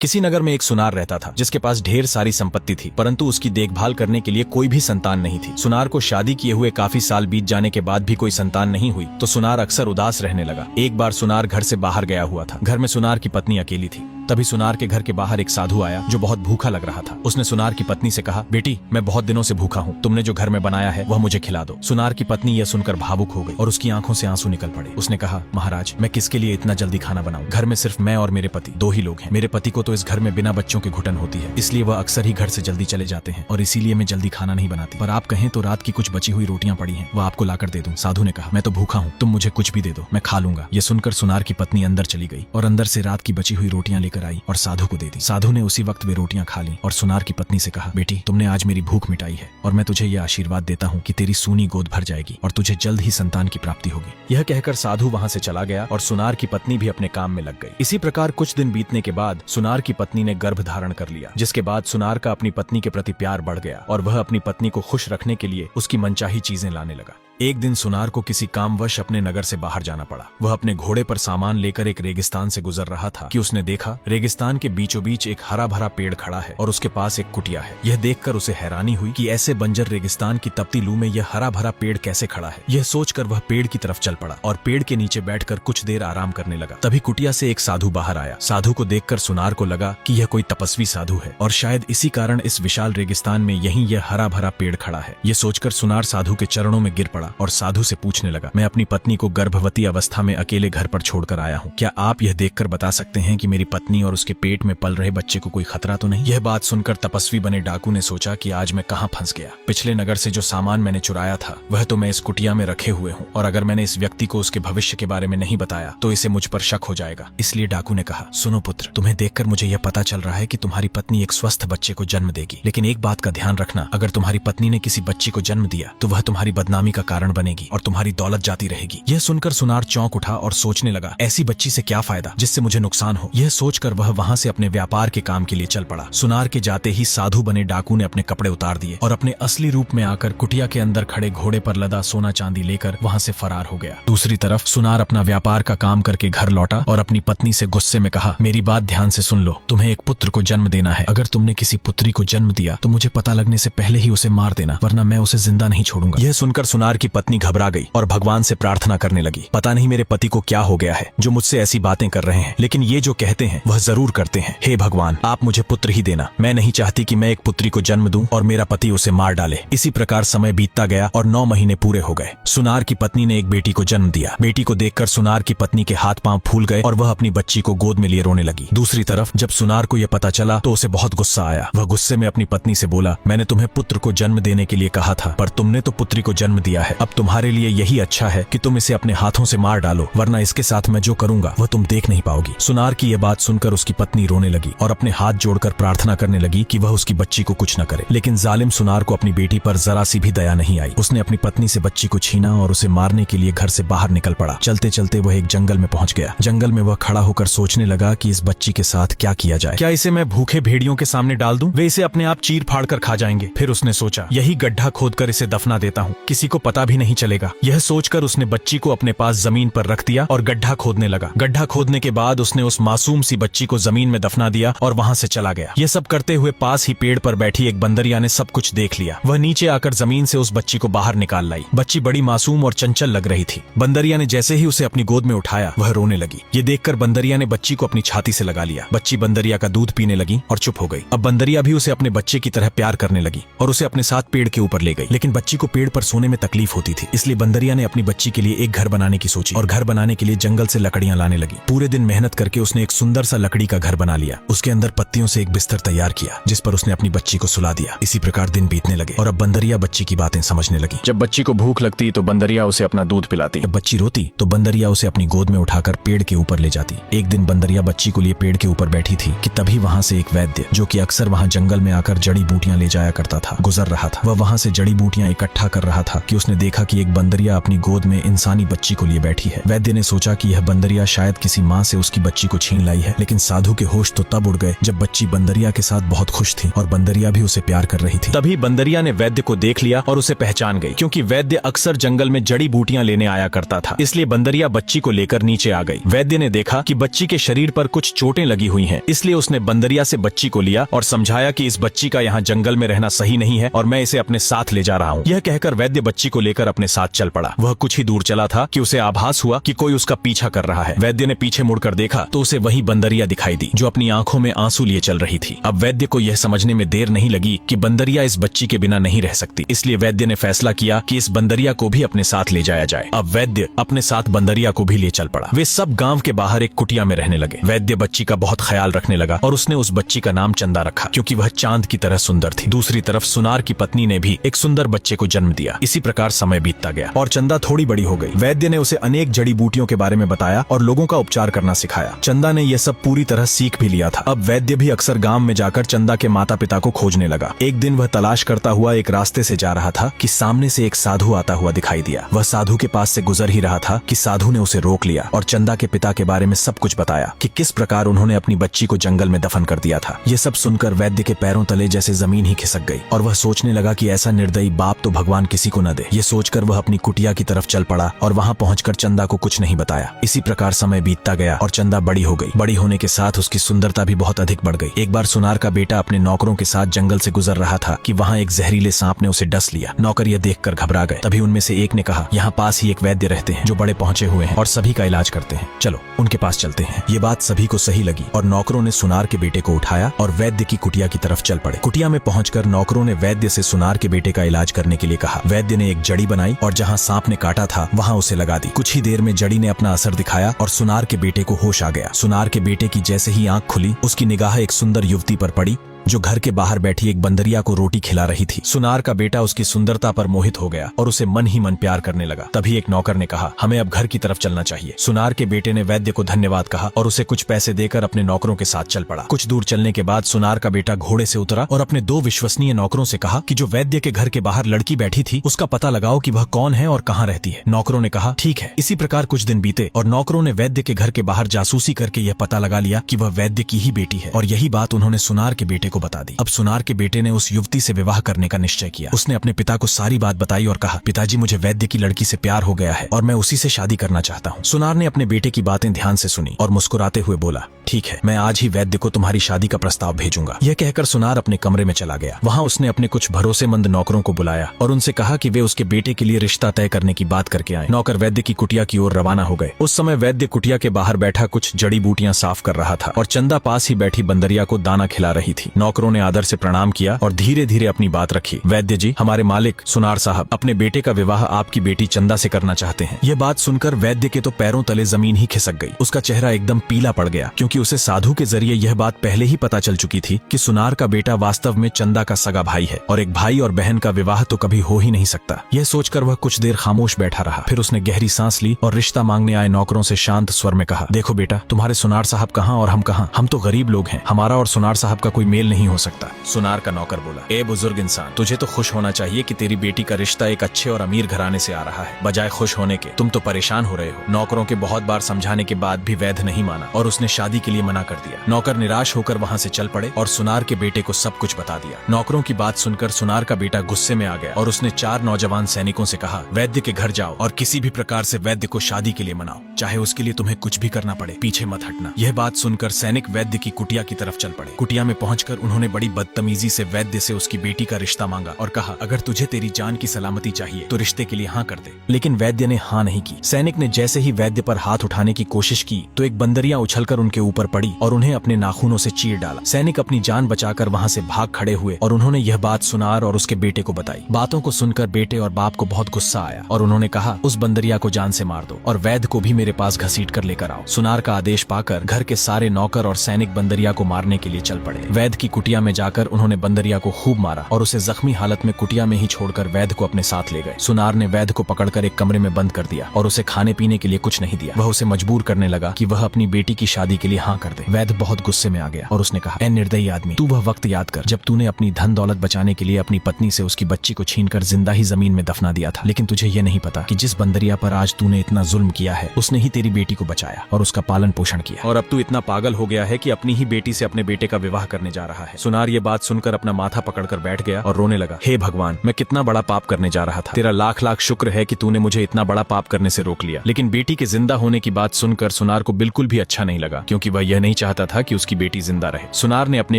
किसी नगर में एक सुनार रहता था जिसके पास ढेर सारी संपत्ति थी, परंतु उसकी देखभाल करने के लिए कोई भी संतान नहीं थी। सुनार को शादी किए हुए काफी साल बीत जाने के बाद भी कोई संतान नहीं हुई तो सुनार अक्सर उदास रहने लगा। एक बार सुनार घर से बाहर गया हुआ था। घर में सुनार की पत्नी अकेली थी। तभी सुनार के घर के बाहर एक साधु आया जो बहुत भूखा लग रहा था। उसने सुनार की पत्नी से कहा, बेटी मैं बहुत दिनों से भूखा हूँ, तुमने जो घर में बनाया है वह मुझे खिला दो। सुनार की पत्नी यह सुनकर भावुक हो गई और उसकी आंखों से आंसू निकल पड़े। उसने कहा, महाराज मैं किसके लिए इतना जल्दी खाना बनाऊं? घर में सिर्फ मैं और मेरे पति दो ही लोग हैं। मेरे पति को तो इस घर में बिना बच्चों के घुटन होती है, इसलिए वह अक्सर ही घर से जल्दी चले जाते हैं और इसीलिए मैं जल्दी खाना नहीं बनाती। पर आप कहें तो रात की कुछ बची हुई रोटियां पड़ी हैं, वह आपको लाकर दे दूं। साधु ने कहा, मैं तो भूखा हूँ, तुम मुझे कुछ भी दे दो, मैं खा लूंगा। ये सुनकर सुनार की पत्नी अंदर चली गई और अंदर से रात की बची हुई रोटियां लेकर आई और साधु को दे दी। साधु ने उसी वक्त वे रोटियां खा ली और सुनार की पत्नी से कहा, बेटी तुमने आज मेरी भूख मिटाई है और मैं तुझे यह आशीर्वाद देता हूँ कि तेरी सूनी गोद भर जाएगी और तुझे जल्द ही संतान की प्राप्ति होगी। यह कहकर साधु वहाँ से चला गया और सुनार की पत्नी भी अपने काम में लग गई। इसी प्रकार कुछ दिन बीतने के बाद सुनार की पत्नी ने गर्भ धारण कर लिया, जिसके बाद सुनार का अपनी पत्नी के प्रति प्यार बढ़ गया और वह अपनी पत्नी को खुश रखने के लिए उसकी मनचाही चीजें लाने लगा। एक दिन सुनार को किसी कामवश अपने नगर से बाहर जाना पड़ा। वह अपने घोड़े पर सामान लेकर एक रेगिस्तान से गुजर रहा था कि उसने देखा रेगिस्तान के बीचों बीच एक हरा भरा पेड़ खड़ा है और उसके पास एक कुटिया है। यह देखकर उसे हैरानी हुई कि ऐसे बंजर रेगिस्तान की तपती लू में यह हरा भरा पेड़ कैसे खड़ा है। यह सोचकर वह पेड़ की तरफ चल पड़ा और पेड़ के नीचे बैठकर कुछ देर आराम करने लगा। तभी कुटिया से एक साधु बाहर आया। साधु को देखकर सुनार को लगा कि यह कोई तपस्वी साधु है और शायद इसी कारण इस विशाल रेगिस्तान में यहीं यह हरा भरा पेड़ खड़ा है। यह सोचकर सुनार साधु के चरणों में गिर पड़ा और साधु से पूछने लगा, मैं अपनी पत्नी को गर्भवती अवस्था में अकेले घर पर छोड़कर आया हूँ, क्या आप यह देखकर बता सकते हैं कि मेरी पत्नी और उसके पेट में पल रहे बच्चे को कोई खतरा तो नहीं? यह बात सुनकर तपस्वी बने डाकू ने सोचा कि आज मैं कहाँ फंस गया। पिछले नगर से जो सामान मैंने चुराया था वह तो मैं इस कुटिया में रखे हुए हूँ और अगर मैंने इस व्यक्ति को उसके भविष्य के बारे में नहीं बताया तो इसे मुझ पर शक हो जाएगा। इसलिए डाकू ने कहा, सुनो पुत्र, तुम्हें देखकर मुझे यह पता चल रहा है कि तुम्हारी पत्नी एक स्वस्थ बच्चे को जन्म देगी, लेकिन एक बात का ध्यान रखना, अगर तुम्हारी पत्नी ने किसी बच्चे को जन्म दिया तो वह तुम्हारी बदनामी का कारण बनेगी और तुम्हारी दौलत जाती रहेगी। यह सुनकर सुनार चौंक उठा और सोचने लगा, ऐसी बच्ची से क्या फायदा जिससे मुझे नुकसान हो। यह सोचकर वह वहां से अपने व्यापार के काम के लिए चल पड़ा। सुनार के जाते ही साधु बने डाकू ने अपने कपड़े उतार दिए और अपने असली रूप में आकर कुटिया के अंदर खड़े घोड़े पर लदा सोना चांदी लेकर वहां से फरार हो गया। दूसरी तरफ सुनार अपना व्यापार का काम करके घर लौटा और अपनी पत्नी से गुस्से में कहा, मेरी बात ध्यान से सुन लो, तुम्हें एक पुत्र को जन्म देना है। अगर तुमने किसी पुत्री को जन्म दिया तो मुझे पता लगने से पहले ही उसे मार देना, वरना मैं उसे जिंदा नहीं छोड़ूंगा। यह सुनकर सुनार की पत्नी घबरा गई और भगवान से प्रार्थना करने लगी, पता नहीं मेरे पति को क्या हो गया है जो मुझसे ऐसी बातें कर रहे हैं, लेकिन ये जो कहते हैं वह जरूर करते हैं। हे भगवान, आप मुझे पुत्र ही देना, मैं नहीं चाहती कि मैं एक पुत्री को जन्म दूं और मेरा पति उसे मार डाले। इसी प्रकार समय बीतता गया और 9 महीने पूरे हो गए। सुनार की पत्नी ने एक बेटी को जन्म दिया। बेटी को देखकर सुनार की पत्नी के हाथ पांव फूल गए और वह अपनी बच्ची को गोद में लिए रोने लगी। दूसरी तरफ जब सुनार को यह पता चला तो उसे बहुत गुस्सा आया। वह गुस्से में अपनी पत्नी से बोला, मैंने तुम्हें पुत्र को जन्म देने के लिए कहा था, पर तुमने तो पुत्री को जन्म दिया है। अब तुम्हारे लिए यही अच्छा है कि तुम इसे अपने हाथों से मार डालो, वरना इसके साथ मैं जो करूंगा वह तुम देख नहीं पाओगी। सुनार की यह बात सुनकर उसकी पत्नी रोने लगी और अपने हाथ जोड़कर प्रार्थना करने लगी कि वह उसकी बच्ची को कुछ न करे, लेकिन जालिम सुनार को अपनी बेटी पर जरा सी भी दया नहीं आई। उसने अपनी पत्नी से बच्ची को छीना और उसे मारने के लिए घर से बाहर निकल पड़ा। चलते चलते वह एक जंगल में पहुंच गया। जंगल में वह खड़ा होकर सोचने लगा कि इस बच्ची के साथ क्या किया जाए। क्या इसे मैं भूखे भेड़ियों के सामने डाल दूं? वे इसे अपने आप चीर फाड़ कर खा जाएंगे। फिर उसने सोचा, यही गड्ढा खोदकर इसे दफना देता हूँ, किसी को पता भी नहीं चलेगा। यह सोचकर उसने बच्ची को अपने पास जमीन पर रख दिया और गड्ढा खोदने लगा। गड्ढा खोदने के बाद उसने उस मासूम सी बच्ची को जमीन में दफना दिया और वहां से चला गया। यह सब करते हुए पास ही पेड़ पर बैठी एक बंदरिया ने सब कुछ देख लिया। वह नीचे आकर जमीन से उस बच्ची को बाहर निकाल लाई। बच्ची बड़ी मासूम और चंचल लग रही थी। बंदरिया ने जैसे ही उसे अपनी गोद में उठाया वह रोने लगी। ये देखकर बंदरिया ने बच्ची को अपनी छाती से लगा लिया। बच्ची बंदरिया का दूध पीने लगी और चुप हो गई। अब बंदरिया भी उसे अपने बच्चे की तरह प्यार करने लगी और उसे अपने साथ पेड़ के ऊपर ले गई। लेकिन बच्ची को पेड़ पर सोने में तकलीफ होती थी, इसलिए बंदरिया ने अपनी बच्ची के लिए एक घर बनाने की सोची और घर बनाने के लिए जंगल से लकड़ियां लाने लगी। पूरे दिन मेहनत करके उसने एक सुंदर सा लकड़ी का घर बना लिया। उसके अंदर पत्तियों से एक बिस्तर तैयार किया जिस पर उसने अपनी बच्ची को सुला दिया। इसी प्रकार दिन बीतने लगे और अब बंदरिया बच्ची की बातें समझने लगी। जब बच्ची को भूख लगती तो बंदरिया उसे अपना दूध पिलाती। जब बच्ची रोती तो बंदरिया उसे अपनी गोद में उठाकर पेड़ के ऊपर ले जाती। एक दिन बंदरिया बच्ची को लिए पेड़ के ऊपर बैठी थी कि तभी वहां से एक वैद्य, जो कि अक्सर वहां जंगल में आकर जड़ी बूटियां ले जाया करता था, गुजर रहा था। वह वहां से जड़ी बूटियां इकट्ठा कर रहा था कि उसने देखा कि एक बंदरिया अपनी गोद में इंसानी बच्ची को लिए बैठी है। वैद्य ने सोचा कि यह बंदरिया शायद किसी माँ से उसकी बच्ची को छीन लाई है, लेकिन साधु के होश तो तब उड़ गए जब बच्ची बंदरिया के साथ बहुत खुश थी और बंदरिया भी उसे प्यार कर रही थी। तभी बंदरिया ने वैद्य को देख लिया और उसे पहचान गई, क्योंकि वैद्य अक्सर जंगल में जड़ी बूटियां लेने आया करता था। इसलिए बंदरिया बच्ची को लेकर नीचे आ गई। वैद्य ने देखा कि बच्ची के शरीर पर कुछ चोटें लगी हुई हैं, इसलिए उसने बंदरिया से बच्ची को लिया और समझाया कि इस बच्ची का यहाँ जंगल में रहना सही नहीं है और मैं इसे अपने साथ ले जा रहा हूँ। यह कहकर वैद्य बच्ची को लेकर अपने साथ चल पड़ा। वह कुछ ही दूर चला था कि उसे आभास हुआ कि कोई उसका पीछा कर रहा है। वैद्य ने पीछे मुड़कर देखा तो उसे वही बंदरिया दिखाई दी जो अपनी आंखों में आंसू लिए चल रही थी। अब वैद्य को यह समझने में देर नहीं लगी कि बंदरिया इस बच्ची के बिना नहीं रह सकती, इसलिए वैद्य ने फैसला किया कि इस बंदरिया को भी अपने साथ ले जाया जाए। अब वैद्य अपने साथ बंदरिया को भी ले चल पड़ा। वे सब गांव के बाहर एक कुटिया में रहने लगे। वैद्य बच्ची का बहुत ख्याल रखने लगा और उसने उस बच्ची का नाम चंदा रखा, क्योंकि वह चांद की तरह सुंदर थी। दूसरी तरफ सुनार की पत्नी ने भी एक सुंदर बच्चे को जन्म दिया। इसी प्रकार समय बीतता गया और चंदा थोड़ी बड़ी हो गई। वैद्य ने उसे अनेक जड़ी बूटियों के बारे में बताया और लोगों का उपचार करना सिखाया। चंदा ने यह सब पूरी तरह सीख भी लिया था। अब वैद्य भी अक्सर गांव में जाकर चंदा के माता पिता को खोजने लगा। एक दिन वह तलाश करता हुआ एक रास्ते से जा रहा था कि सामने से एक साधु आता हुआ दिखाई दिया। वह साधु के पास से गुजर ही रहा था कि साधु ने उसे रोक लिया और चंदा के पिता के बारे में सब कुछ बताया कि किस प्रकार उन्होंने अपनी बच्ची को जंगल में दफन कर दिया था। ये सब सुनकर वैद्य के पैरों तले जैसे जमीन ही खिसक गई और वह सोचने लगा कि ऐसा निर्दयी बाप तो भगवान किसी को न दे। ये सोचकर वह अपनी कुटिया की तरफ चल पड़ा और वहां पहुंचकर चंदा को कुछ नहीं बताया। इसी प्रकार समय बीतता गया और चंदा बड़ी हो गई। बड़ी होने के साथ उसकी सुंदरता भी बहुत अधिक बढ़ गई। एक बार सुनार का बेटा अपने नौकरों के साथ जंगल से गुजर रहा था कि वहां एक जहरीले सांप ने उसे डस लिया। नौकर यह देखकर घबरा गए। तभी उनमें से एक ने कहा, यहाँ पास ही एक वैद्य रहते हैं जो बड़े पहुंचे हुए हैं और सभी का इलाज करते हैं, चलो उनके पास चलते हैं। ये बात सभी को सही लगी और नौकरों ने सुनार के बेटे को उठाया और वैद्य की कुटिया की तरफ चल पड़े। कुटिया में पहुंचकर नौकरों ने वैद्य से सुनार के बेटे का इलाज करने के लिए कहा। वैद्य ने एक जड़ी बनाई और जहां सांप ने काटा था वहां उसे लगा दी। कुछ ही देर में जड़ी ने अपना असर दिखाया और सुनार के बेटे को होश आ गया। सुनार के बेटे की जैसे ही आंख खुली, उसकी निगाह एक सुंदर युवती पर पड़ी जो घर के बाहर बैठी एक बंदरिया को रोटी खिला रही थी। सुनार का बेटा उसकी सुंदरता पर मोहित हो गया और उसे मन ही मन प्यार करने लगा। तभी एक नौकर ने कहा, हमें अब घर की तरफ चलना चाहिए। सुनार के बेटे ने वैद्य को धन्यवाद कहा और उसे कुछ पैसे देकर अपने नौकरों के साथ चल पड़ा। कुछ दूर चलने के बाद सुनार का बेटा घोड़े से उतरा और अपने दो विश्वसनीय नौकरों से कहा कि जो वैद्य के घर के बाहर लड़की बैठी थी उसका पता लगाओ कि वह कौन है और कहाँ रहती है। नौकरों ने कहा, ठीक है। इसी प्रकार कुछ दिन बीते और नौकरों ने वैद्य के घर के बाहर जासूसी करके यह पता लगा लिया कि वह वैद्य की ही बेटी है और यही बात उन्होंने सुनार के बेटे को बता दी। अब सुनार के बेटे ने उस युवती से विवाह करने का निश्चय किया। उसने अपने पिता को सारी बात बताई और कहा, पिताजी मुझे वैद्य की लड़की से प्यार हो गया है और मैं उसी से शादी करना चाहता हूँ। सुनार ने अपने बेटे की बातें ध्यान से सुनी और मुस्कुराते हुए बोला, ठीक है, मैं आज ही वैद्य को तुम्हारी शादी का प्रस्ताव भेजूंगा। यह कहकर सुनार अपने कमरे में चला गया। वहाँ उसने अपने कुछ भरोसेमंद नौकरों को बुलाया और उनसे कहा कि वे उसके बेटे के लिए रिश्ता तय करने की बात करके आए। नौकर वैद्य की कुटिया की ओर रवाना हो गए। उस समय वैद्य कुटिया के बाहर बैठा कुछ जड़ी बूटियां साफ कर रहा था और चंदा पास ही बैठी बंदरिया को दाना खिला रही थी। नौकरों ने आदर से प्रणाम किया और धीरे धीरे अपनी बात रखी। वैद्य जी, हमारे मालिक सुनार साहब अपने बेटे का विवाह आपकी बेटी चंदा से करना चाहते हैं। यह बात सुनकर वैद्य के तो पैरों तले जमीन ही खिसक गई। उसका चेहरा एकदम पीला पड़ गया, क्योंकि उसे साधु के जरिए यह बात पहले ही पता चल चुकी थी कि सुनार का बेटा वास्तव में चंदा का सगा भाई है और एक भाई और बहन का विवाह तो कभी हो ही नहीं सकता। यह सोचकर वह कुछ देर खामोश बैठा रहा। फिर उसने गहरी सांस ली और रिश्ता मांगने आए नौकरों से शांत स्वर में कहा, देखो बेटा, तुम्हारे सुनार साहब कहाँ और हम कहाँ? हम तो गरीब लोग हैं, हमारा और सुनार साहब का कोई मेल नहीं हो सकता। सुनार का नौकर बोला, ए बुजुर्ग इंसान, तुझे तो खुश होना चाहिए कि तेरी बेटी का रिश्ता एक अच्छे और अमीर घराने से आ रहा है। बजाय खुश होने के तुम तो परेशान हो रहे हो। नौकरों के बहुत बार समझाने के बाद भी वैद्य नहीं माना और उसने शादी के लिए मना कर दिया। नौकर निराश होकर वहाँ से चल पड़े और सुनार के बेटे को सब कुछ बता दिया। नौकरों की बात सुनकर सुनार का बेटा गुस्से में आ गया और उसने 4 नौजवान सैनिकों से कहा, वैद्य के घर जाओ और किसी भी प्रकार से वैद्य को शादी के लिए मनाओ, चाहे उसके लिए तुम्हें कुछ भी करना पड़े, पीछे मत हटना। यह बात सुनकर सैनिक वैद्य की कुटिया की तरफ चल पड़े। कुटिया में पहुंचकर उन्होंने बड़ी बदतमीजी से वैद्य से उसकी बेटी का रिश्ता मांगा और कहा, अगर तुझे तेरी जान की सलामती चाहिए तो रिश्ते के लिए हाँ कर दे। लेकिन वैद्य ने हाँ नहीं की। सैनिक ने जैसे ही वैद्य पर हाथ उठाने की कोशिश की तो एक बंदरिया उछलकर उनके ऊपर पड़ी और उन्हें अपने नाखूनों से चीर डाला। सैनिक अपनी जान बचाकर वहाँ से भाग खड़े हुए और उन्होंने यह बात सुनार और उसके बेटे को बताई। बातों को सुनकर बेटे और बाप को बहुत गुस्सा आया और उन्होंने कहा, उस बंदरिया को जान से मार दो और वैद्य को भी मेरे पास घसीट कर लेकर आओ। सुनार का आदेश पाकर घर के सारे नौकर और सैनिक बंदरिया को मारने के लिए चल पड़े। वैद्य की कुटिया में जाकर उन्होंने बंदरिया को खूब मारा और उसे जख्मी हालत में कुटिया में ही छोड़कर वैद्य को अपने साथ ले गए। सुनार ने वैद्य को पकड़कर एक कमरे में बंद कर दिया और उसे खाने पीने के लिए कुछ नहीं दिया। वह उसे मजबूर करने लगा कि वह अपनी बेटी की शादी के लिए हाँ कर दे। वैद्य बहुत गुस्से में आ गया और उसने कहा, ए निर्दयी आदमी, तू वह वक्त याद कर जब तूने अपनी धन दौलत बचाने के लिए अपनी पत्नी से उसकी बच्ची को छीनकर जिंदा ही जमीन में दफना दिया था। लेकिन तुझे ये नहीं पता कि जिस बंदरिया पर आज तूने इतना जुल्म किया है उसने ही तेरी बेटी को बचाया और उसका पालन पोषण किया, और अब तू इतना पागल हो गया है कि अपनी ही बेटी से अपने बेटे का विवाह करने जा रहा है। सुनार ये बात सुनकर अपना माथा पकड़कर बैठ गया और रोने लगा। हे भगवान, मैं कितना बड़ा पाप करने जा रहा था। तेरा लाख लाख शुक्र है कि तूने मुझे इतना बड़ा पाप करने से रोक लिया। लेकिन बेटी के जिंदा होने की बात सुनकर सुनार को बिल्कुल भी अच्छा नहीं लगा, क्योंकि वह यह नहीं चाहता था कि उसकी बेटी जिंदा रहे। सुनार ने अपने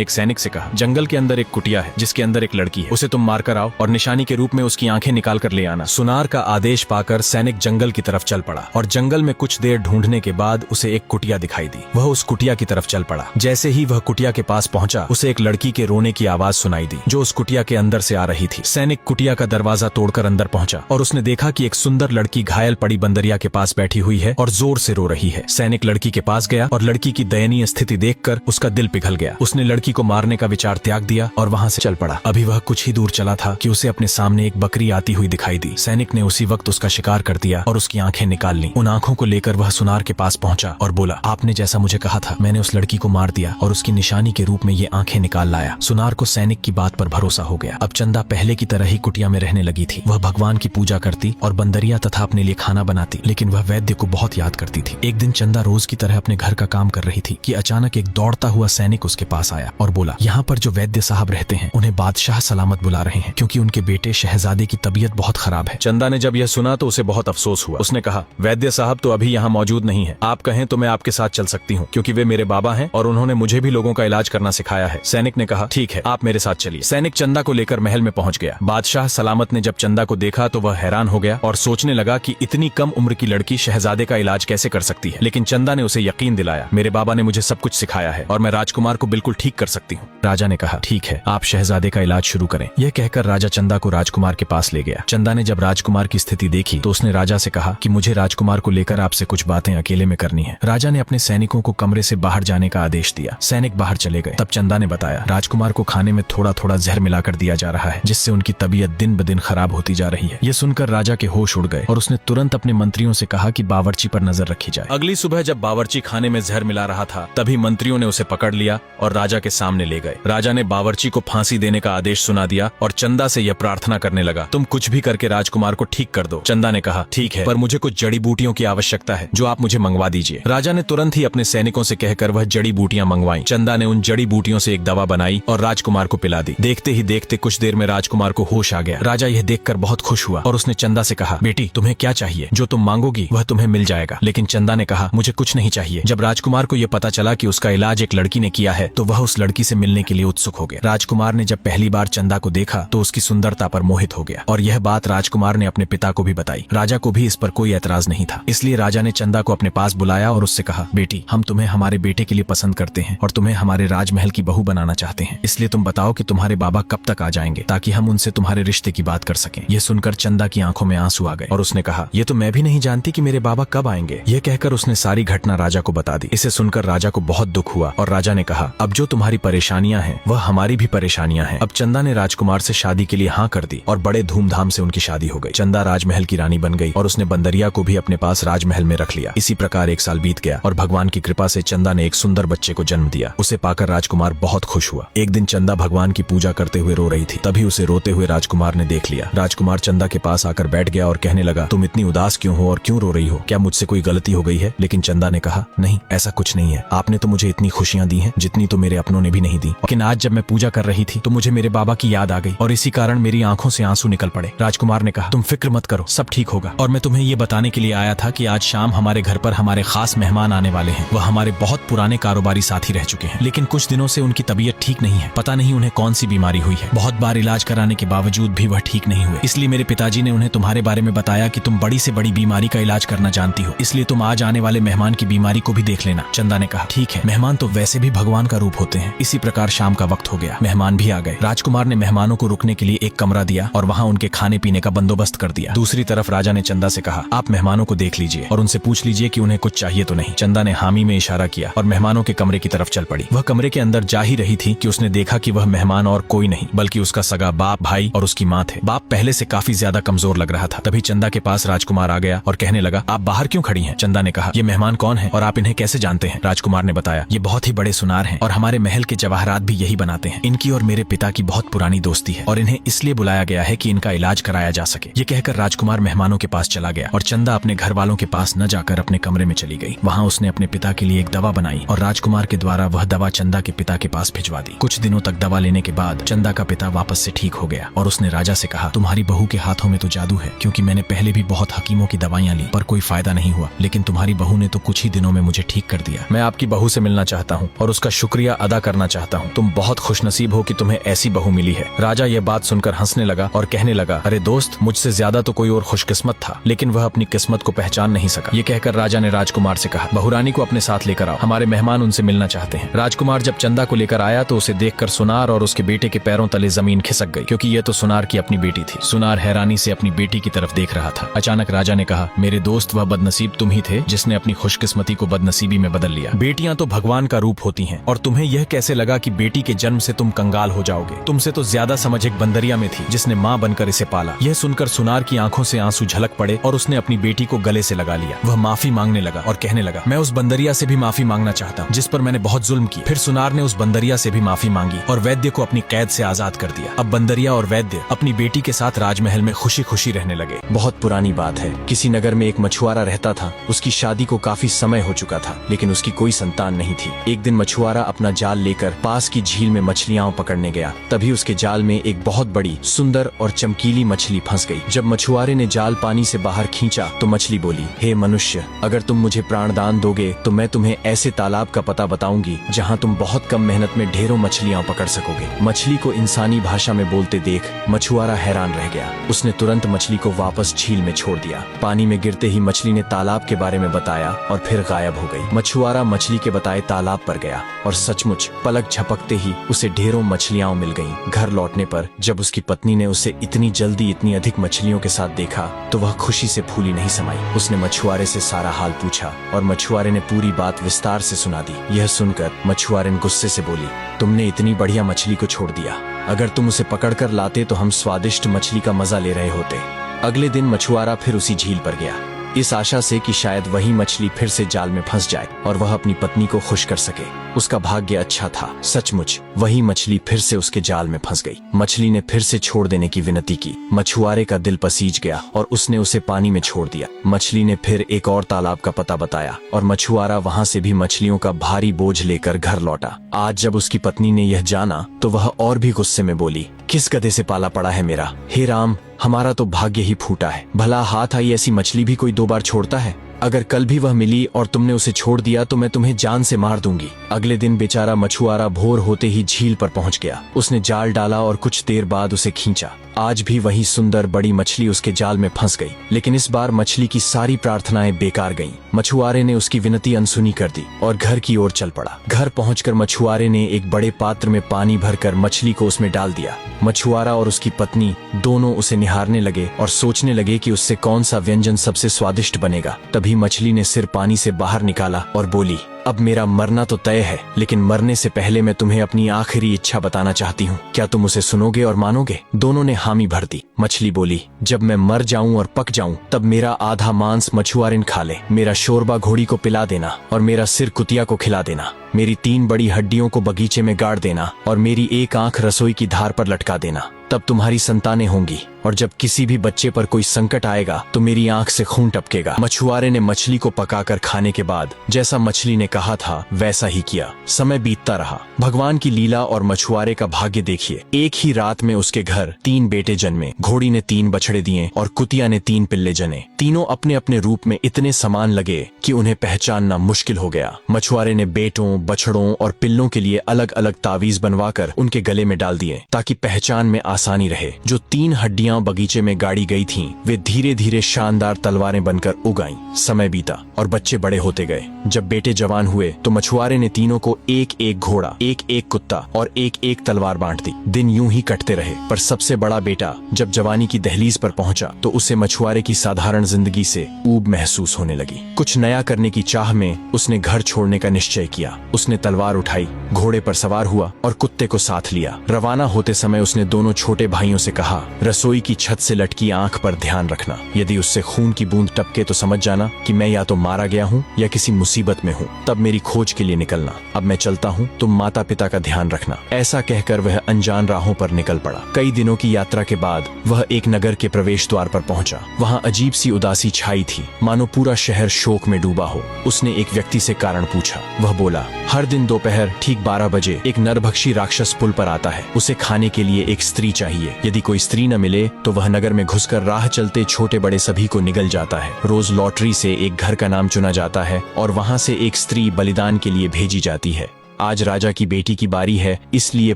एक सैनिक से कहा, जंगल के अंदर एक कुटिया है जिसके अंदर एक लड़की है, उसे तुम मार कर आओ और निशानी के रूप में उसकी आंखें निकाल कर ले आना। सुनार का आदेश पाकर सैनिक जंगल की तरफ चल पड़ा और जंगल में कुछ देर ढूंढने के बाद उसे एक कुटिया दिखाई दी। वह उस कुटिया की तरफ चल पड़ा। जैसे ही वह कुटिया के पास पहुंचा उसे एक लड़की के रोने की आवाज सुनाई दी जो उस कुटिया के अंदर से आ रही थी। सैनिक कुटिया का दरवाजा तोड़कर अंदर पहुंचा और उसने देखा कि एक सुंदर लड़की घायल पड़ी बंदरिया के पास बैठी हुई है और जोर से रो रही है। सैनिक लड़की के पास गया और लड़की की दयनीय स्थिति देखकर उसका दिल पिघल गया। उसने लड़की को मारने का विचार त्याग दिया और वहां से चल पड़ा। अभी वह कुछ ही दूर चला था कि उसे अपने सामने एक बकरी आती हुई दिखाई दी। सैनिक ने उसी वक्त उसका शिकार कर दिया और उसकी आंखें निकाल ली। उन आंखों को लेकर वह सुनार के पास पहुंचा और बोला, आपने जैसा मुझे कहा था मैंने उस लड़की को मार दिया और उसकी निशानी के रूप में ये आंखें निकाल लाया। सुनार को सैनिक की बात पर भरोसा हो गया। अब चंदा पहले की तरह ही कुटिया में रहने लगी थी। वह भगवान की पूजा करती और बंदरिया तथा अपने लिए खाना बनाती, लेकिन वह वैद्य को बहुत याद करती थी। एक दिन चंदा रोज की तरह अपने घर का काम कर रही थी कि अचानक एक दौड़ता हुआ सैनिक उसके पास आया और बोला, यहाँ पर जो वैद्य साहब रहते हैं उन्हें बादशाह सलामत बुला रहे हैं क्योंकि उनके बेटे शहजादे की तबीयत बहुत खराब है। चंदा ने जब यह सुना तो उसे बहुत अफसोस हुआ। उसने कहा, वैद्य साहब तो अभी यहाँ मौजूद नहीं है, आप कहें तो मैं आपके साथ चल सकती हूँ क्योंकि वे मेरे बाबा हैं और उन्होंने मुझे भी लोगों का इलाज करना सिखाया है। सैनिक ने कहा, ठीक है, आप मेरे साथ चलिए। सैनिक चंदा को लेकर महल में पहुंच गया। बादशाह सलामत ने जब चंदा को देखा तो वह हैरान हो गया और सोचने लगा कि इतनी कम उम्र की लड़की शहजादे का इलाज कैसे कर सकती है। लेकिन चंदा ने उसे यकीन दिलाया, मेरे बाबा ने मुझे सब कुछ सिखाया है और मैं राजकुमार को बिल्कुल ठीक कर सकती हूँ। राजा ने कहा, ठीक है, आप शहजादे का इलाज शुरू करें। यह कहकर राजा चंदा को राजकुमार के पास ले गया। चंदा ने जब राजकुमार की स्थिति देखी तो उसने राजा से कहा कि मुझे राजकुमार को लेकर आपसे कुछ बातें अकेले में करनी है। राजा ने अपने सैनिकों को कमरे से बाहर जाने का आदेश दिया। सैनिक बाहर चले गए। तब चंदा ने बताया, राजकुमार को खाने में थोड़ा थोड़ा जहर मिलाकर दिया जा रहा है जिससे उनकी तबीयत दिन ब दिन खराब होती जा रही है। ये सुनकर राजा के होश उड़ गए और उसने तुरंत अपने मंत्रियों से कहा कि बावर्ची पर नजर रखी जाए। अगली सुबह जब बावर्ची खाने में जहर मिला रहा था तभी मंत्रियों ने उसे पकड़ लिया और राजा के सामने ले गए। राजा ने बावर्ची को फांसी देने का आदेश सुना दिया और चंदा से यह प्रार्थना करने लगा, तुम कुछ भी करके राजकुमार को ठीक कर दो। चंदा ने कहा, ठीक है, पर मुझे कुछ जड़ी बूटियों की आवश्यकता है जो आप मुझे मंगवा दीजिए। राजा ने तुरंत ही अपने सैनिकों से कहकर वह जड़ी बूटियां मंगवाई। चंदा ने उन जड़ी बूटियों से एक दवा बनाई और राजकुमार को पिला दी। देखते ही देखते कुछ देर में राजकुमार को होश आ गया। राजा यह देखकर बहुत खुश हुआ और उसने चंदा से कहा, बेटी तुम्हें क्या चाहिए? जो तुम मांगोगी वह तुम्हें मिल जाएगा। लेकिन चंदा ने कहा, मुझे कुछ नहीं चाहिए। जब राजकुमार को यह पता चला कि उसका इलाज एक लड़की ने किया है तो वह उस लड़की से मिलने के लिए उत्सुक हो गया। राजकुमार ने जब पहली बार चंदा को देखा तो उसकी सुंदरता पर मोहित हो गया और यह बात राजकुमार ने अपने पिता को भी बताई। राजा को भी इस पर कोई ऐतराज नहीं था, इसलिए राजा ने चंदा को अपने पास बुलाया और उससे कहा, बेटी हम तुम्हें हमारे बेटे के लिए पसंद करते हैं और तुम्हें हमारे राजमहल की बहू बनाना चाहते हैं, इसलिए तुम बताओ कि तुम्हारे बाबा कब तक आ जाएंगे ताकि हम उनसे तुम्हारे रिश्ते की बात कर सकें। यह सुनकर चंदा की आंखों में आंसू आ गए और उसने कहा, यह तो मैं भी नहीं जानती कि मेरे बाबा कब आएंगे। यह कहकर उसने सारी घटना राजा को बता दी। इसे सुनकर राजा को बहुत दुख हुआ और राजा ने कहा, अब जो तुम्हारी परेशानियां हैं वह हमारी भी परेशानियां हैं। अब चंदा ने राजकुमार से शादी के लिए हाँ कर दी और बड़े धूमधाम से उनकी शादी हो गई। चंदा राजमहल की रानी बन गई और उसने बंदरिया को भी अपने पास राजमहल में रख लिया। इसी प्रकार एक साल बीत गया और भगवान की कृपा से चंदा ने एक सुंदर बच्चे को जन्म दिया। उसे पाकर राजकुमार बहुत खुश हुआ। एक दिन चंदा भगवान की पूजा करते हुए रो रही थी, तभी उसे रोते हुए राजकुमार ने देख लिया। राजकुमार चंदा के पास आकर बैठ गया और कहने लगा, तुम इतनी उदास क्यों हो और क्यों रो रही हो? क्या मुझसे कोई गलती हो गई है? लेकिन चंदा ने कहा, नहीं ऐसा कुछ नहीं है, आपने तो मुझे इतनी खुशियां दी हैं जितनी तो मेरे अपनों ने भी नहीं दी। लेकिन आज जब मैं पूजा कर रही थी तो मुझे मेरे बाबा की याद आ गई और इसी कारण मेरी आंखों से आंसू निकल पड़े। राजकुमार ने कहा, तुम फिक्र मत करो, सब ठीक होगा। और मैं तुम्हें ये बताने के लिए आया था कि आज शाम हमारे घर पर हमारे खास मेहमान आने वाले हैं। वह हमारे बहुत पुराने कारोबारी साथी रह चुके हैं, लेकिन कुछ दिनों से उनकी तबीयत ठीक नहीं है। पता नहीं उन्हें कौन सी बीमारी हुई है। बहुत बार इलाज कराने के बावजूद भी वह ठीक नहीं हुए। इसलिए मेरे पिताजी ने उन्हें तुम्हारे बारे में बताया कि तुम बड़ी से बड़ी बीमारी का इलाज करना जानती हो, इसलिए तुम आज आने वाले मेहमान की बीमारी को भी देख लेना। चंदा ने कहा, ठीक है, मेहमान तो वैसे भी भगवान का रूप होते हैं। इसी प्रकार शाम का वक्त हो गया, मेहमान भी आ गए। राजकुमार ने मेहमानों को रुकने के लिए एक कमरा दिया और वहाँ उनके खाने पीने का बंदोबस्त कर दिया। दूसरी तरफ राजा ने चंदा से कहा, आप मेहमानों को देख लीजिए और उनसे पूछ लीजिए कि उन्हें कुछ चाहिए तो नहीं। चंदा ने हामी में इशारा किया और मेहमानों के कमरे की तरफ चल पड़ी। वह कमरे के अंदर जा ही रही थी कि उसने देखा कि वह मेहमान और कोई नहीं बल्कि उसका सगा बाप, भाई और उसकी माँ थे। बाप पहले से काफी ज्यादा कमजोर लग रहा था। तभी चंदा के पास राजकुमार आ गया और कहने लगा, आप बाहर क्यों खड़ी हैं? चंदा ने कहा, ये मेहमान कौन है और आप इन्हें कैसे जानते हैं? हैं। राजकुमार ने बताया, ये बहुत ही बड़े सुनार हैं और हमारे महल के जवाहरात भी यही बनाते हैं। इनकी और मेरे पिता की बहुत पुरानी दोस्ती है और इन्हें इसलिए बुलाया गया है कि इनका इलाज कराया जा सके। ये कहकर राजकुमार मेहमानों के पास चला गया और चंदा अपने घर वालों के पास न जाकर अपने कमरे में चली गई। वहाँ उसने अपने पिता के लिए एक दवा बनाई और राजकुमार के द्वारा वह दवा चंदा के पिता के पास भिजवा दी। कुछ दिनों तक दवा लेने के बाद चंदा का पिता वापस से ठीक हो गया और उसने राजा से कहा, तुम्हारी बहू के हाथों में तो जादू है, क्योंकि मैंने पहले भी बहुत हकीमों की दवाइयाँ ली पर कोई फायदा नहीं हुआ, लेकिन तुम्हारी बहू ने तो कुछ ही दिनों में मुझे ठीक कर दिया। मैं आपकी बहू से मिलना चाहता हूँ और उसका शुक्रिया अदा करना चाहता हूँ। तुम बहुत खुशनसीब हो कि तुम्हें ऐसी बहू मिली है। राजा ये बात सुनकर हंसने लगा और कहने लगा, अरे दोस्त, मुझसे ज्यादा तो कोई और खुशकिस्मत था, लेकिन वह अपनी किस्मत को पहचान नहीं सका। ये कहकर राजा ने राजकुमार से कहा, बहुरानी को अपने साथ लेकर आओ, हमारे मेहमान उनसे मिलना चाहते हैं। राजकुमार जब चंदा को लेकर आया तो उसे देखकर सुनार और उसके बेटे के पैरों तले जमीन खिसक गई, क्योंकि यह तो सुनार की अपनी बेटी थी। सुनार हैरानी से अपनी बेटी की तरफ देख रहा था। अचानक राजा ने कहा, मेरे दोस्त, वह बदनसीब तुम ही थे जिसने अपनी खुशकिस्मती को बदनसीबी में बदल लिया। बेटियां तो भगवान का रूप होती हैं और तुम्हें यह कैसे लगा कि बेटी के जन्म से तुम कंगाल हो जाओगे? तुमसे तो ज्यादा समझ एक बंदरिया में थी जिसने माँ बनकर इसे पाला। यह सुनकर सुनार की आंखों से आंसू झलक पड़े और उसने अपनी बेटी को गले से लगा लिया। वह माफी मांगने लगा और कहने लगा, मैं उस बंदरिया से भी माफी मांगना चाहता हूँ जिस पर मैंने बहुत जुल्म की। फिर सुनार ने उस बंदरिया से भी माफी मांगी और वैद्य को अपनी कैद से आजाद कर दिया। अब बंदरिया और वैद्य अपनी बेटी के साथ राजमहल में खुशी खुशी रहने लगे। बहुत पुरानी बात है, किसी नगर में एक मछुआरा रहता था। उसकी शादी को काफी समय हो चुका था, लेकिन उसकी कोई संतान नहीं थी। एक दिन मछुआरा अपना जाल लेकर पास की झील में मछलियां पकड़ने गया। तभी उसके जाल में एक बहुत बड़ी, सुंदर और चमकीली मछली फंस गई। जब मछुआरे ने जाल पानी से बाहर खींचा तो मछली बोली, हे मनुष्य, अगर तुम मुझे प्राणदान दोगे तो मैं तुम्हें ऐसे तालाब का पता बताऊंगी जहाँ तुम बहुत कम मेहनत में ढेरों मछलियां पकड़ सकोगे। मछली को इंसानी भाषा में बोलते देख मछुआरा हैरान रह गया। उसने तुरंत मछली को वापस झील में छोड़ दिया। पानी में गिरते ही मछली ने तालाब के बारे में बताया और फिर गायब हो गई। मछुआरा मछली के बताए तालाब पर गया और सचमुच पलक झपकते ही उसे ढेरों मछलियां मिल गईं। घर लौटने पर जब उसकी पत्नी ने उसे इतनी जल्दी इतनी अधिक मछलियों के साथ देखा तो वह खुशी से फूली नहीं समाई। उसने मछुआरे से सारा हाल पूछा और मछुआरे ने पूरी बात विस्तार से सुना दी। यह सुनकर मछुआरे ने गुस्से से बोली, तुमने इतनी बढ़िया मछली को छोड़ दिया। अगर तुम उसे पकड़कर लाते तो हम स्वादिष्ट मछली का मजा ले रहे होते। अगले दिन मछुआरा फिर उसी झील पर गया, इस आशा से कि शायद वही मछली फिर से जाल में फंस जाए और वह अपनी पत्नी को खुश कर सके। उसका भाग्य अच्छा था, सचमुच वही मछली फिर से उसके जाल में फंस गई। मछली ने फिर से छोड़ देने की विनती की। मछुआरे का दिल पसीज गया और उसने उसे पानी में छोड़ दिया। मछली ने फिर एक और तालाब का पता बताया और मछुआरा वहाँ से भी मछलियों का भारी बोझ लेकर घर लौटा। आज जब उसकी पत्नी ने यह जाना तो वह और भी गुस्से में बोली, किस गधे से पाला पड़ा है मेरा, हे राम, हमारा तो भाग्य ही फूटा है। भला हाथ आई ऐसी मछली भी कोई 2 बार छोड़ता है? अगर कल भी वह मिली और तुमने उसे छोड़ दिया तो मैं तुम्हें जान से मार दूंगी। अगले दिन बेचारा मछुआरा भोर होते ही झील पर पहुंच गया। उसने जाल डाला और कुछ देर बाद उसे खींचा। आज भी वही सुंदर बड़ी मछली उसके जाल में फंस गई, लेकिन इस बार मछली की सारी प्रार्थनाएं बेकार गईं। मछुआरे ने उसकी विनती अनसुनी कर दी और घर की ओर चल पड़ा। घर पहुंचकर मछुआरे ने एक बड़े पात्र में पानी भरकर मछली को उसमें डाल दिया। मछुआरा और उसकी पत्नी दोनों उसे निहारने लगे और सोचने लगे कि उससे कौन सा व्यंजन सबसे स्वादिष्ट बनेगा। तभी मछली ने सिर पानी से बाहर निकाला और बोली, अब मेरा मरना तो तय है, लेकिन मरने से पहले मैं तुम्हें अपनी आखिरी इच्छा बताना चाहती हूँ। क्या तुम उसे सुनोगे और मानोगे? दोनों ने हामी भर दी। मछली बोली, जब मैं मर जाऊं और पक जाऊं तब मेरा आधा मांस मछुआरिन खा ले, मेरा शोरबा घोड़ी को पिला देना और मेरा सिर कुतिया को खिला देना, मेरी 3 बड़ी हड्डियों को बगीचे में गाड़ देना और मेरी एक आंख रसोई की धार पर लटका देना। तब तुम्हारी संतानें होंगी और जब किसी भी बच्चे पर कोई संकट आएगा तो मेरी आंख से खून टपकेगा। मछुआरे ने मछली को पकाकर खाने के बाद जैसा मछली ने कहा था वैसा ही किया। समय बीतता रहा। भगवान की लीला और मछुआरे का भाग्य देखिए। एक ही रात में उसके घर 3 बेटे जन्मे। घोड़ी ने 3 बछड़े दिए और कुतिया ने 3 पिल्ले जने। तीनों अपने अपने रूप में इतने समान लगे कि उन्हें पहचानना मुश्किल हो गया। मछुआरे ने बेटों, बछड़ों और पिल्लों के लिए अलग अलग तावीज बनवाकर उनके गले में डाल दिए ताकि पहचान में आसानी रहे। जो 3 हड्डियां बगीचे में गाड़ी गई थीं, वे धीरे धीरे शानदार तलवारें बनकर उग आईं। समय बीता और बच्चे बड़े होते गए। जब बेटे जवान हुए तो मछुआरे ने तीनों को एक एक घोड़ा, एक एक कुत्ता और एक एक तलवार बांट दी। दिन यूं ही कटते रहे, पर सबसे बड़ा बेटा जब जवानी की दहलीज पर पहुंचा तो उसे मछुआरे की साधारण जिंदगी से ऊब महसूस होने लगी। कुछ नया करने की चाह में उसने घर छोड़ने का निश्चय किया। उसने तलवार उठाई, घोड़े पर सवार हुआ और कुत्ते को साथ लिया। रवाना होते समय उसने दोनों छोटे भाइयों से कहा, रसोई की छत से लटकी आंख पर ध्यान रखना। यदि उससे खून की बूंद टपके तो समझ जाना कि मैं या तो मारा गया हूँ या किसी मुसीबत में हूँ। तब मेरी खोज के लिए निकलना। अब मैं चलता हूँ, तुम माता पिता का ध्यान रखना। ऐसा कहकर वह अनजान राहों पर निकल पड़ा। कई दिनों की यात्रा के बाद वह एक नगर के प्रवेश द्वार पर पहुंचा। वहां अजीब सी उदासी छाई थी, मानो पूरा शहर शोक में डूबा हो। उसने एक व्यक्ति से कारण पूछा। वह बोला, हर दिन दोपहर ठीक 12 बजे एक नरभक्षी राक्षस पुल पर आता है। उसे खाने के लिए एक स्त्री चाहिए। यदि कोई स्त्री न मिले तो वह नगर में घुसकर राह चलते छोटे बड़े सभी को निगल जाता है। रोज लॉटरी से एक घर का नाम चुना जाता है और वहां से एक स्त्री बलिदान के लिए भेजी जाती है। आज राजा की बेटी की बारी है, इसलिए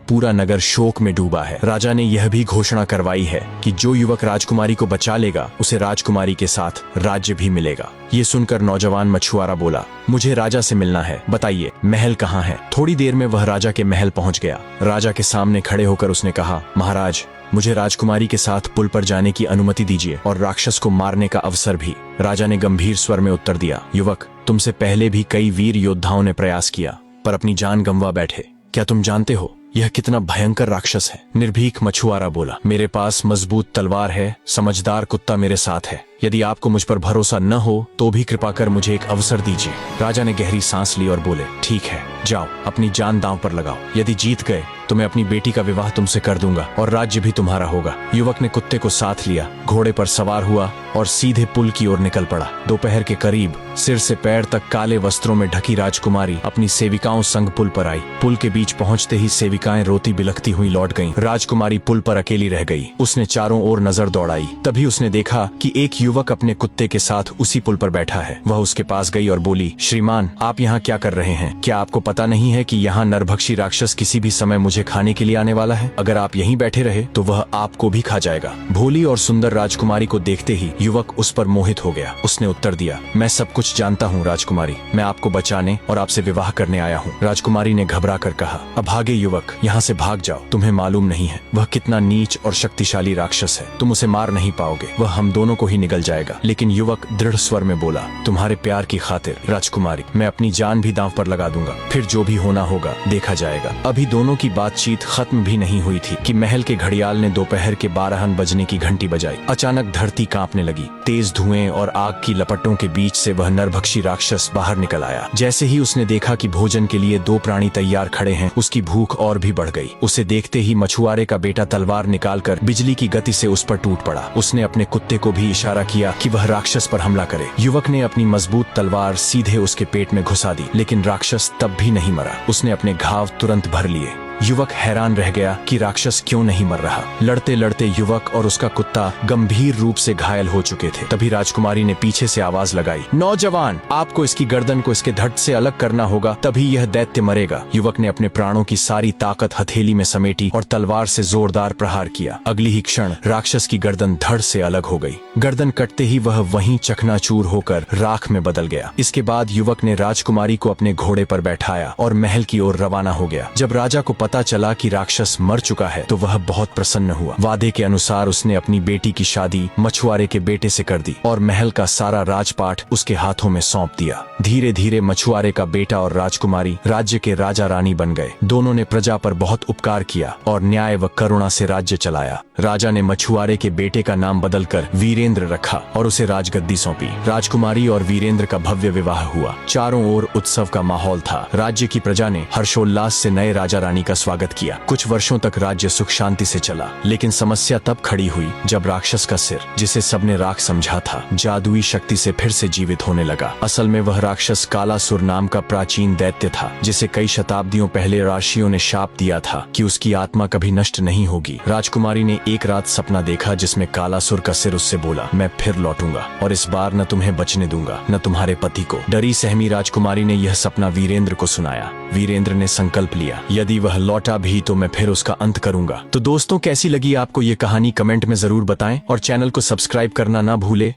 पूरा नगर शोक में डूबा है। राजा ने यह भी घोषणा करवाई है कि जो युवक राजकुमारी को बचा लेगा उसे राजकुमारी के साथ राज्य भी मिलेगा। ये सुनकर नौजवान मछुआरा बोला, मुझे राजा से मिलना है, बताइए महल कहाँ है। थोड़ी देर में वह राजा के महल पहुंच गया। राजा के सामने खड़े होकर उसने कहा, महाराज, मुझे राजकुमारी के साथ पुल पर जाने की अनुमति दीजिए और राक्षस को मारने का अवसर भी। राजा ने गंभीर स्वर में उत्तर दिया, युवक, तुमसे पहले भी कई वीर योद्धाओं ने प्रयास किया पर अपनी जान गंवा बैठे। क्या तुम जानते हो यह कितना भयंकर राक्षस है? निर्भीक मछुआरा बोला, मेरे पास मजबूत तलवार है, समझदार कुत्ता मेरे साथ है। यदि आपको मुझ पर भरोसा न हो तो भी कृपा कर मुझे एक अवसर दीजिए। राजा ने गहरी सांस ली और बोले, ठीक है, जाओ अपनी जान दांव पर लगाओ। यदि जीत गए तो मैं अपनी बेटी का विवाह तुमसे कर दूंगा और राज्य भी तुम्हारा होगा। युवक ने कुत्ते को साथ लिया, घोड़े पर सवार हुआ और सीधे पुल की ओर निकल पड़ा। दोपहर के करीब सिर से पैर तक काले वस्त्रों में ढकी राजकुमारी अपनी सेविकाओं संग पुल पर आई। पुल के बीच पहुंचते ही सेविकाएं रोती बिलखती हुई लौट गईं। राजकुमारी पुल पर अकेली रह गई। उसने चारों ओर नजर दौड़ाई। तभी उसने देखा कि एक युवक अपने कुत्ते के साथ उसी पुल पर बैठा है। वह उसके पास गई और बोली, श्रीमान, आप यहाँ क्या कर रहे हैं? क्या आपको पता नहीं है कि यहाँ नरभक्षी राक्षस किसी भी समय मुझे खाने के लिए आने वाला है? अगर आप यहीं बैठे रहे तो वह आपको भी खा जाएगा। भोली और सुंदर राजकुमारी को देखते ही युवक उस पर मोहित हो गया। उसने उत्तर दिया, मैं सब कुछ जानता हूँ राजकुमारी, मैं आपको बचाने और आपसे विवाह करने आया हूँ। राजकुमारी ने घबरा कर कहा, अभागे युवक, यहाँ से भाग जाओ। तुम्हें मालूम नहीं है वह कितना नीच और शक्तिशाली राक्षस है। तुम उसे मार नहीं पाओगे, वह हम दोनों को ही निगल जाएगा। लेकिन युवक दृढ़ स्वर में बोला, तुम्हारे प्यार की खातिर राजकुमारी, मैं अपनी जान भी दांव पर लगा दूंगा, फिर जो भी होना होगा देखा जाएगा। अभी दोनों की बातचीत खत्म भी नहीं हुई थी कि महल के घड़ियाल ने दोपहर के 12 बजने की घंटी बजाई। अचानक धरती कांपने लगी। तेज धुएं और आग की लपटों के बीच से वह नरभक्षी राक्षस बाहर निकल आया। जैसे ही उसने देखा कि भोजन के लिए 2 प्राणी तैयार खड़े हैं, उसकी भूख और भी बढ़ गई। उसे देखते ही मछुआरे का बेटा तलवार निकालकर बिजली की गति से उस पर टूट पड़ा। उसने अपने कुत्ते को भी इशारा किया कि वह राक्षस पर हमला करे। युवक ने अपनी मजबूत तलवार सीधे उसके पेट में घुसा दी, लेकिन राक्षस तब भी नहीं मरा। उसने अपने घाव तुरंत भर लिए। युवक हैरान रह गया कि राक्षस क्यों नहीं मर रहा। लड़ते लड़ते युवक और उसका कुत्ता गंभीर रूप से घायल हो चुके थे। तभी राजकुमारी ने पीछे से आवाज लगाई, नौजवान, आपको इसकी गर्दन को इसके धड़ से अलग करना होगा, तभी यह दैत्य मरेगा। युवक ने अपने प्राणों की सारी ताकत हथेली में समेटी और तलवार से जोरदार प्रहार किया। अगली ही क्षण राक्षस की गर्दन धड़ से अलग हो गई। गर्दन कटते ही वह वहीं चकनाचूर होकर राख में बदल गया। इसके बाद युवक ने राजकुमारी को अपने घोड़े पर बैठाया और महल की ओर रवाना हो गया। जब राजा को पता चला कि राक्षस मर चुका है तो वह बहुत प्रसन्न हुआ। वादे के अनुसार उसने अपनी बेटी की शादी मछुआरे के बेटे से कर दी और महल का सारा राजपाट उसके हाथों में सौंप दिया। धीरे धीरे मछुआरे का बेटा और राजकुमारी राज्य के राजा रानी बन गए। दोनों ने प्रजा पर बहुत उपकार किया और न्याय व करुणा से राज्य चलाया। राजा ने मछुआरे के बेटे का नाम बदलकर वीरेंद्र रखा और उसे राजगद्दी सौंपी। राजकुमारी और वीरेंद्र का भव्य विवाह हुआ। चारों ओर उत्सव का माहौल था। राज्य की प्रजा ने हर्षोल्लास से नए राजा रानी का स्वागत किया। कुछ वर्षों तक राज्य सुख शांति से चला, लेकिन समस्या तब खड़ी हुई जब राक्षस का सिर, जिसे सबने राख समझा था, जादुई शक्ति से फिर से जीवित होने लगा। असल में वह राक्षस कालासुर नाम का प्राचीन दैत्य था, जिसे कई शताब्दियों पहले ऋषियों ने शाप दिया था कि उसकी आत्मा कभी नष्ट नहीं होगी। राजकुमारी ने एक रात सपना देखा जिसमें कालासुर का सिर उससे बोला, मैं फिर लौटूंगा और इस बार न तुम्हें बचने दूंगा न तुम्हारे पति को। डरी सहमी राजकुमारी ने यह सपना वीरेंद्र को सुनाया। वीरेंद्र ने संकल्प लिया, यदि वह लौटा भी तो मैं फिर उसका अंत करूंगा। तो दोस्तों, कैसी लगी आपको ये कहानी कमेंट में जरूर बताएं और चैनल को सब्सक्राइब करना ना भूले।